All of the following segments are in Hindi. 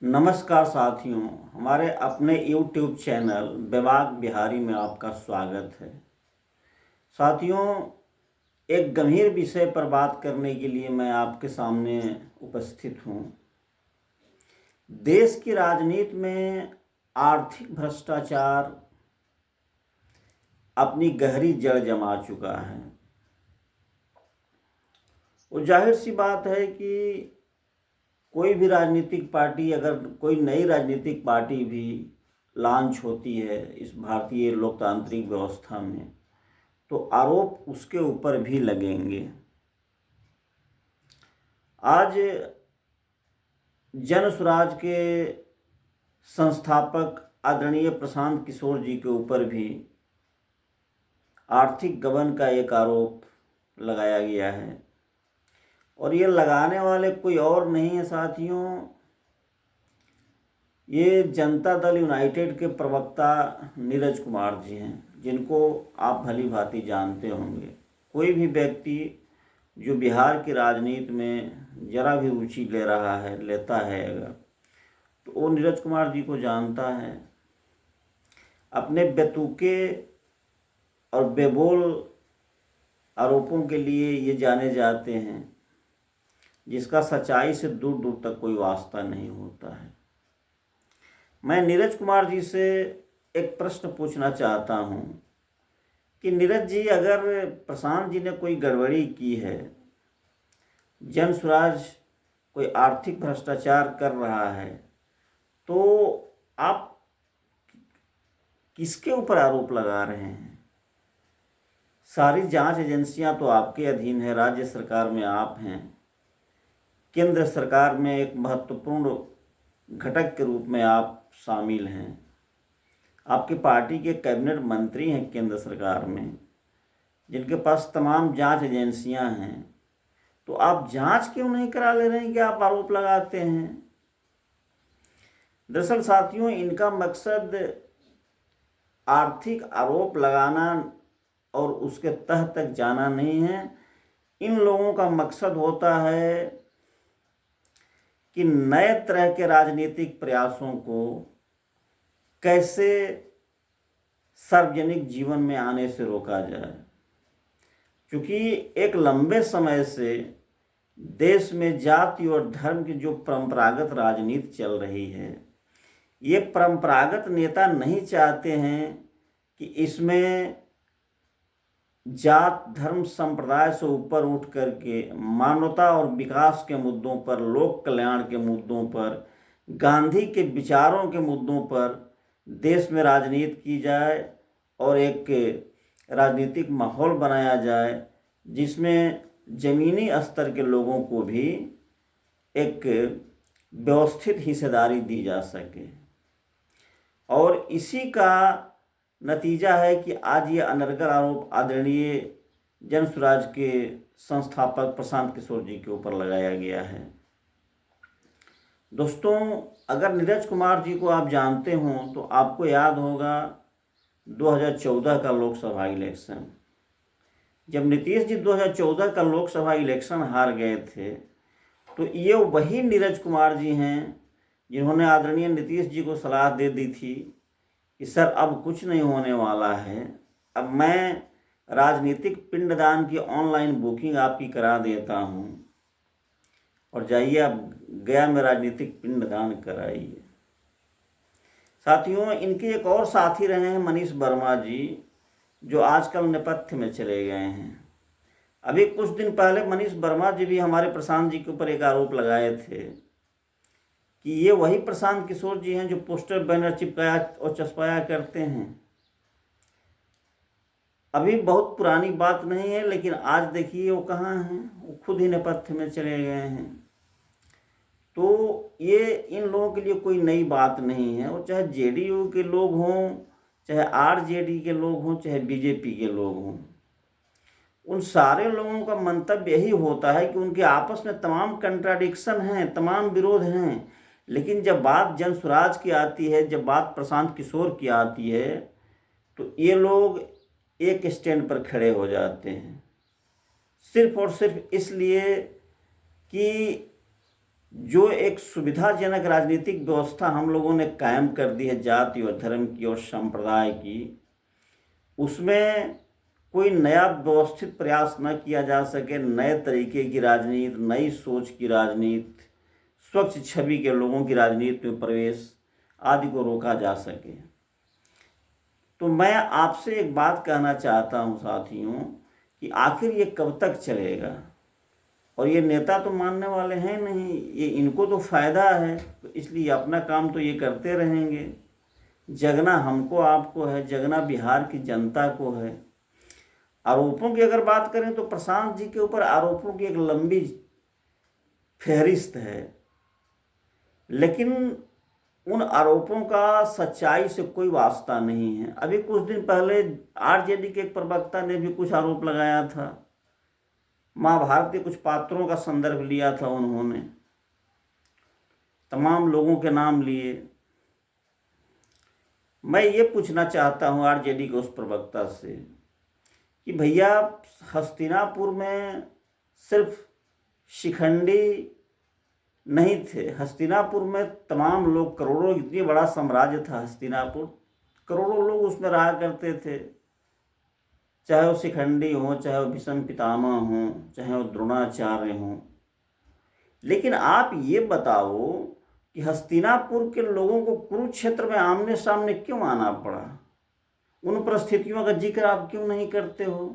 नमस्कार साथियों, हमारे अपने YouTube चैनल विभाग बिहारी में आपका स्वागत है। साथियों, एक गंभीर विषय पर बात करने के लिए मैं आपके सामने उपस्थित हूँ। देश की राजनीति में आर्थिक भ्रष्टाचार अपनी गहरी जड़ जमा चुका है। वो जाहिर सी बात है कि कोई भी राजनीतिक पार्टी, अगर कोई नई राजनीतिक पार्टी भी लॉन्च होती है इस भारतीय लोकतांत्रिक व्यवस्था में, तो आरोप उसके ऊपर भी लगेंगे। आज जन स्वराज के संस्थापक आदरणीय प्रशांत किशोर जी के ऊपर भी आर्थिक गबन का एक आरोप लगाया गया है, और ये लगाने वाले कोई और नहीं है साथियों, ये जनता दल यूनाइटेड के प्रवक्ता नीरज कुमार जी हैं, जिनको आप भली भांति जानते होंगे। कोई भी व्यक्ति जो बिहार की राजनीति में जरा भी रुचि लेता है अगर, तो वो नीरज कुमार जी को जानता है। अपने बेतुके और बेबोल आरोपों के लिए ये जाने जाते हैं, जिसका सच्चाई से दूर दूर तक कोई वास्ता नहीं होता है। मैं नीरज कुमार जी से एक प्रश्न पूछना चाहता हूं कि नीरज जी, अगर प्रशांत जी ने कोई गड़बड़ी की है, जन स्वराज कोई आर्थिक भ्रष्टाचार कर रहा है, तो आप किसके ऊपर आरोप लगा रहे हैं? सारी जांच एजेंसियां तो आपके अधीन है, राज्य सरकार में आप हैं, केंद्र सरकार में एक महत्वपूर्ण घटक के रूप में आप शामिल हैं, आपकी पार्टी के कैबिनेट मंत्री हैं केंद्र सरकार में, जिनके पास तमाम जांच एजेंसियां हैं, तो आप जांच क्यों नहीं करा ले रहे हैं कि आप आरोप लगाते हैं? दरअसल साथियों, इनका मकसद आर्थिक आरोप लगाना और उसके तह तक जाना नहीं है। इन लोगों का मकसद होता है कि नए तरह के राजनीतिक प्रयासों को कैसे सार्वजनिक जीवन में आने से रोका जाए। क्योंकि एक लंबे समय से देश में जाति और धर्म की जो परंपरागत राजनीति चल रही है, ये परंपरागत नेता नहीं चाहते हैं कि इसमें जात धर्म संप्रदाय से ऊपर उठ करके मानवता और विकास के मुद्दों पर, लोक कल्याण के मुद्दों पर, गांधी के विचारों के मुद्दों पर देश में राजनीति की जाए और एक राजनीतिक माहौल बनाया जाए जिसमें ज़मीनी स्तर के लोगों को भी एक व्यवस्थित हिस्सेदारी दी जा सके। और इसी का नतीजा है कि आज ये अनर्गल आरोप आदरणीय जन स्वराज के संस्थापक प्रशांत किशोर जी के ऊपर लगाया गया है। दोस्तों, अगर नीरज कुमार जी को आप जानते हों तो आपको याद होगा 2014 का लोकसभा इलेक्शन। जब नीतीश जी 2014 का लोकसभा इलेक्शन हार गए थे, तो ये वही नीरज कुमार जी हैं जिन्होंने आदरणीय नीतीश जी को सलाह दे दी थी कि सर अब कुछ नहीं होने वाला है, अब मैं राजनीतिक पिंडदान की ऑनलाइन बुकिंग आपकी करा देता हूँ और जाइए आप गया में राजनीतिक पिंडदान कराइए। साथियों, इनके एक और साथी रहे हैं मनीष वर्मा जी, जो आजकल नेपथ्य में चले गए हैं। अभी कुछ दिन पहले मनीष वर्मा जी भी हमारे प्रशांत जी के ऊपर एक आरोप लगाए थे कि ये वही प्रशांत किशोर जी हैं जो पोस्टर बैनर चिपकाया और चस्पाया करते हैं। अभी बहुत पुरानी बात नहीं है, लेकिन आज देखिए वो कहाँ हैं, वो खुद ही नेपथ्य में चले गए हैं। तो ये इन लोगों के लिए कोई नई बात नहीं है। वो चाहे जेडीयू के लोग हों, चाहे आरजेडी के लोग हों, चाहे बीजेपी के लोग हों, उन सारे लोगों का मंतव्य यही होता है कि उनके आपस में तमाम कंट्राडिक्शन हैं, तमाम विरोध हैं, लेकिन जब बात जन स्वराज की आती है, जब बात प्रशांत किशोर की आती है, तो ये लोग एक स्टैंड पर खड़े हो जाते हैं, सिर्फ और सिर्फ इसलिए कि जो एक सुविधाजनक राजनीतिक व्यवस्था हम लोगों ने कायम कर दी है जाति और धर्म की और संप्रदाय की, उसमें कोई नया व्यवस्थित प्रयास न किया जा सके, नए तरीके की राजनीति, नई सोच की राजनीति, स्वच्छ छवि के लोगों की राजनीति में प्रवेश आदि को रोका जा सके। तो मैं आपसे एक बात कहना चाहता हूं साथियों कि आखिर ये कब तक चलेगा। और ये नेता तो मानने वाले हैं नहीं, ये इनको तो फायदा है, तो इसलिए अपना काम तो ये करते रहेंगे। जगना हमको आपको है, जगना बिहार की जनता को है। आरोपों की अगर बात करें तो प्रशांत जी के ऊपर आरोपों की एक लंबी फहरिस्त है, लेकिन उन आरोपों का सच्चाई से कोई वास्ता नहीं है। अभी कुछ दिन पहले आरजेडी के एक प्रवक्ता ने भी कुछ आरोप लगाया था, महाभारत के कुछ पात्रों का संदर्भ लिया था, उन्होंने तमाम लोगों के नाम लिए। मैं ये पूछना चाहता हूँ आरजेडी के उस प्रवक्ता से कि भैया, हस्तिनापुर में सिर्फ शिखंडी नहीं थे, हस्तिनापुर में तमाम लोग, करोड़ों, इतनी बड़ा साम्राज्य था हस्तिनापुर, करोड़ों लोग उसमें रहा करते थे, चाहे वो शिखंडी हों, चाहे वो भीष्म पितामह हों, चाहे वो द्रोणाचार्य हों। लेकिन आप ये बताओ कि हस्तिनापुर के लोगों को कुरुक्षेत्र में आमने सामने क्यों आना पड़ा? उन परिस्थितियों का जिक्र आप क्यों नहीं करते हो?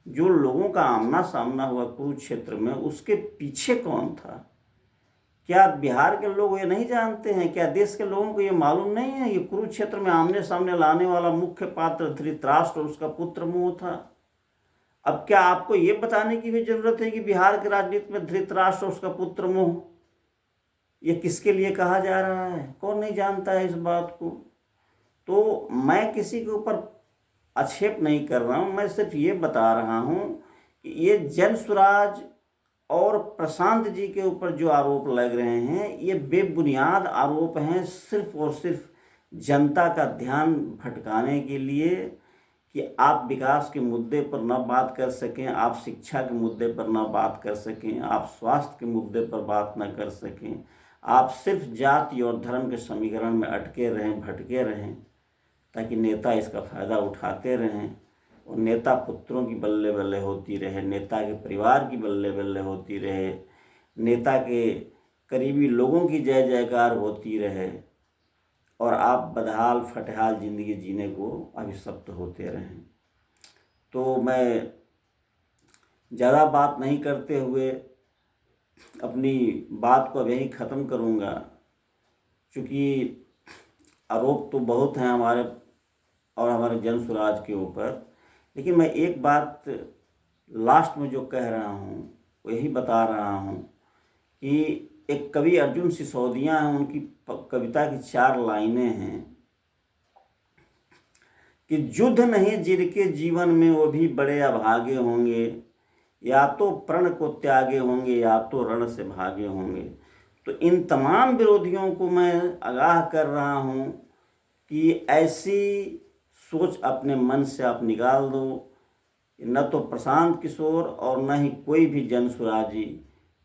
जो लोगों का आमना सामना हुआ कुरुक्षेत्र में, उसके पीछे कौन था? क्या बिहार के लोग ये नहीं जानते हैं? क्या देश के लोगों को ये मालूम नहीं है? ये कुरुक्षेत्र में आमने सामने लाने वाला मुख्य पात्र धृतराष्ट्र और उसका पुत्र मोह था। अब क्या आपको ये बताने की भी जरूरत है कि बिहार की राजनीति में धृतराष्ट्र और उसका पुत्र मोह ये किसके लिए कहा जा रहा है? कौन नहीं जानता है इस बात को? तो मैं किसी के ऊपर आक्षेप नहीं कर रहा हूँ, मैं सिर्फ ये बता रहा हूँ कि ये जनसुराज और प्रशांत जी के ऊपर जो आरोप लग रहे हैं, ये बेबुनियाद आरोप हैं, सिर्फ और सिर्फ जनता का ध्यान भटकाने के लिए कि आप विकास के मुद्दे पर न बात कर सकें, आप शिक्षा के मुद्दे पर न बात कर सकें, आप स्वास्थ्य के मुद्दे पर बात न कर सकें, आप सिर्फ जाति और धर्म के समीकरण में अटके रहें, भटके रहें, ताकि नेता इसका फ़ायदा उठाते रहें और नेता पुत्रों की बल्ले बल्ले होती रहे, नेता के परिवार की बल्ले बल्ले होती रहे, नेता के करीबी लोगों की जय जयकार होती रहे और आप बदहाल फटहाल ज़िंदगी जीने को अभिशप्त होते रहें। तो मैं ज़्यादा बात नहीं करते हुए अपनी बात को अब यहीं ख़त्म करूँगा, क्योंकि आरोप तो बहुत हैं हमारे और हमारे जनसुराज के ऊपर। लेकिन मैं एक बात लास्ट में जो कह रहा हूँ वो यही बता रहा हूँ कि एक कवि अर्जुन सिसोदिया हैं, उनकी कविता की 4 लाइनें हैं कि युद्ध नहीं जिनके जीवन में वो भी बड़े अभागे होंगे, या तो प्रण को त्यागे होंगे या तो रण से भागे होंगे। तो इन तमाम विरोधियों को मैं आगाह कर रहा हूँ कि ऐसी सोच अपने मन से आप निकाल दो। न तो प्रशांत किशोर और न ही कोई भी जनसुराजी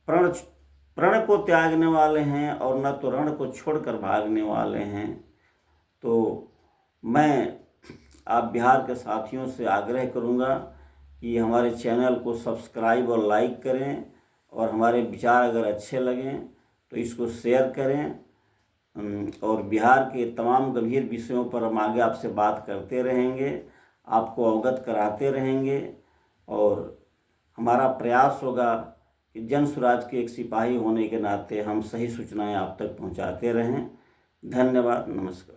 प्रण को त्यागने वाले हैं और न तो रण को छोड़कर भागने वाले हैं। तो मैं आप बिहार के साथियों से आग्रह करूंगा कि हमारे चैनल को सब्सक्राइब और लाइक करें, और हमारे विचार अगर अच्छे लगें तो इसको शेयर करें। और बिहार के तमाम गंभीर विषयों पर हम आगे आपसे बात करते रहेंगे, आपको अवगत कराते रहेंगे, और हमारा प्रयास होगा कि जनसुराज के एक सिपाही होने के नाते हम सही सूचनाएं आप तक पहुंचाते रहें। धन्यवाद, नमस्कार।